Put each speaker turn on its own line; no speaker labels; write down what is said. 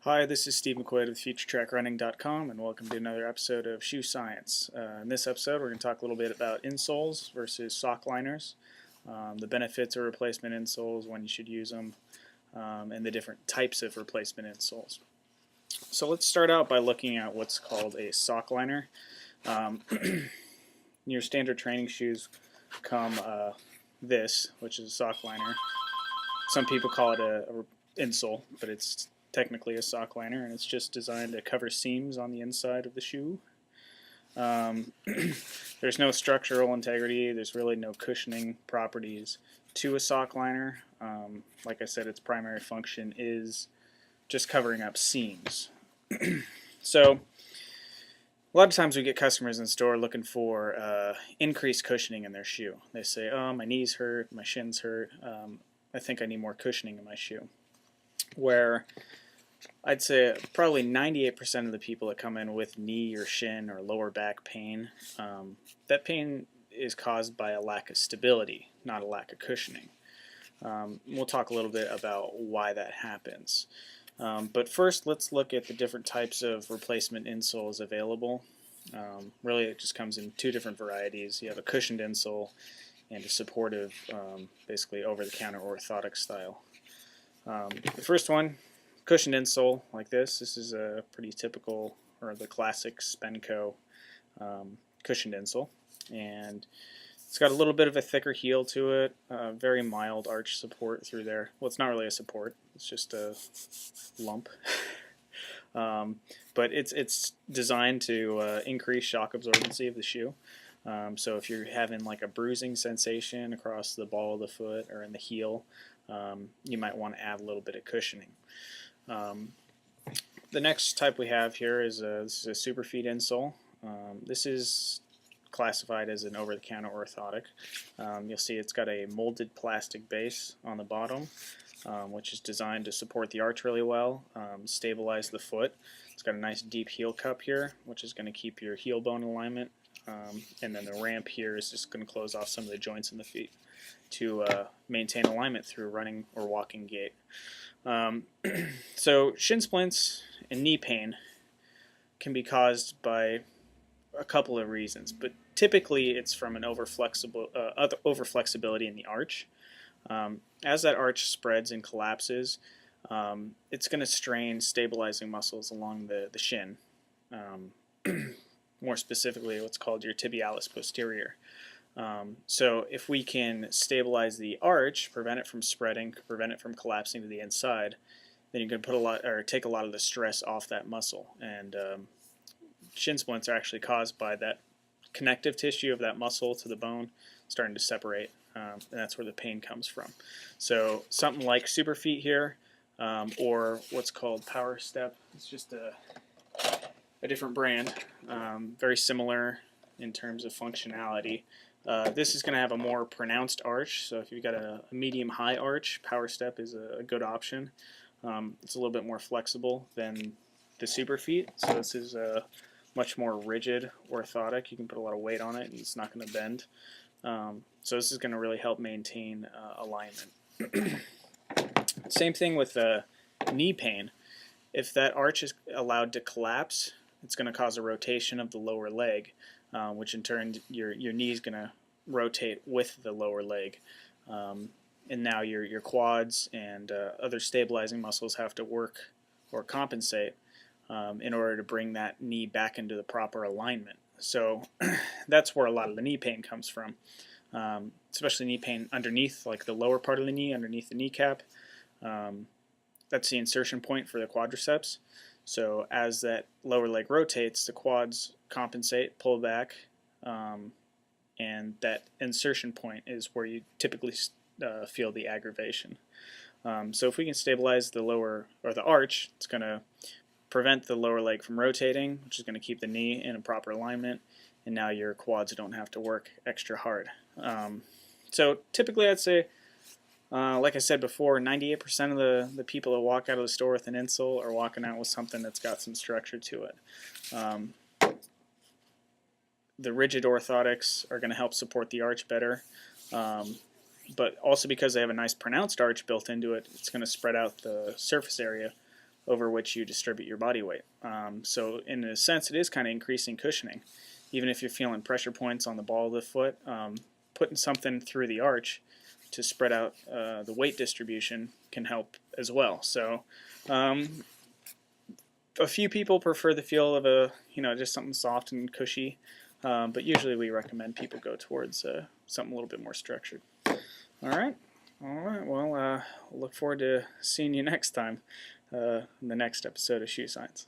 Hi, this is Steve McQuaid of FutureTrackRunning.com, and welcome to another episode of ShoeScience. In this episode, we're going to talk a little bit about insoles versus sockliners, the benefits of replacement insoles, when you should use them, and the different types of replacement insoles. So let's start out by looking at what's called a sockliner. Your standard training shoes come this, which is a sockliner. Some people call it a insole, but it's technically a sockliner, and it's just designed to cover seams on the inside of the shoe. There's no structural integrity, there's really no cushioning properties to a sockliner. Like I said, its primary function is just covering up seams. So a lot of times we get customers in store looking for increased cushioning in their shoe. They say, oh, my knees hurt, my shins hurt, I think I need more cushioning in my shoe. Where I'd say probably 98% of the people that come in with knee or shin or lower back pain, that pain is caused by a lack of stability, not a lack of cushioning. We'll talk a little bit about why that happens. But first, let's look at the different types of replacement insoles available. Really, it just comes in two different varieties. You have a cushioned insole and a supportive, basically over-the-counter orthotic style. The first one, cushioned insole like this. This is a pretty typical, or the classic Spenco cushioned insole, and it's got a little bit of a thicker heel to it, very mild arch support through there. Well, it's not really a support, it's just a lump. But it's designed to increase shock absorbency of the shoe. So if you're having like a bruising sensation across the ball of the foot or in the heel, you might want to add a little bit of cushioning. The next type we have here is this is a superfeet insole. This is classified as an over-the-counter orthotic. You'll see it's got a molded plastic base on the bottom, which is designed to support the arch really well, stabilize the foot. It's got a nice deep heel cup here, which is going to keep your heel bone alignment, and then the ramp here is just going to close off some of the joints in the feet to maintain alignment through running or walking gait. So shin splints and knee pain can be caused by a couple of reasons, but typically it's from an overflexibility in the arch. As that arch spreads and collapses, it's going to strain stabilizing muscles along the shin, more specifically what's called your tibialis posterior. So if we can stabilize the arch, prevent it from spreading, prevent it from collapsing to the inside, then you can take a lot of the stress off that muscle. And shin splints are actually caused by that connective tissue of that muscle to the bone starting to separate, and that's where the pain comes from. So something like Superfeet here, or what's called Power Step. It's just a different brand, very similar in terms of functionality. This is going to have a more pronounced arch, so if you've got a medium-high arch, Power Step is a good option. It's a little bit more flexible than the Superfeet, so this is a much more rigid orthotic. You can put a lot of weight on it and it's not going to bend. So this is going to really help maintain alignment. Same thing with knee pain. If that arch is allowed to collapse, it's going to cause a rotation of the lower leg, which in turn your knee is going to rotate with the lower leg. And now your quads and other stabilizing muscles have to work or compensate in order to bring that knee back into the proper alignment. So that's where a lot of the knee pain comes from, especially knee pain underneath, like the lower part of the knee, underneath the kneecap. That's the insertion point for the quadriceps. So as that lower leg rotates, the quads compensate, pull back, and that insertion point is where you typically feel the aggravation. So if we can stabilize the lower, or the arch, it's going to prevent the lower leg from rotating, which is going to keep the knee in a proper alignment, and now your quads don't have to work extra hard. So typically I'd say, like I said before, 98% of the people that walk out of the store with an insole are walking out with something that's got some structure to it. The rigid orthotics are going to help support the arch better, but also because they have a nice pronounced arch built into it, it's going to spread out the surface area over which you distribute your body weight. So in a sense, it is kind of increasing cushioning. Even if you're feeling pressure points on the ball of the foot, putting something through the arch to spread out the weight distribution can help as well. So a few people prefer the feel of just something soft and cushy, but usually we recommend people go towards something a little bit more structured. All right. Well, look forward to seeing you next time in the next episode of Shoe Science.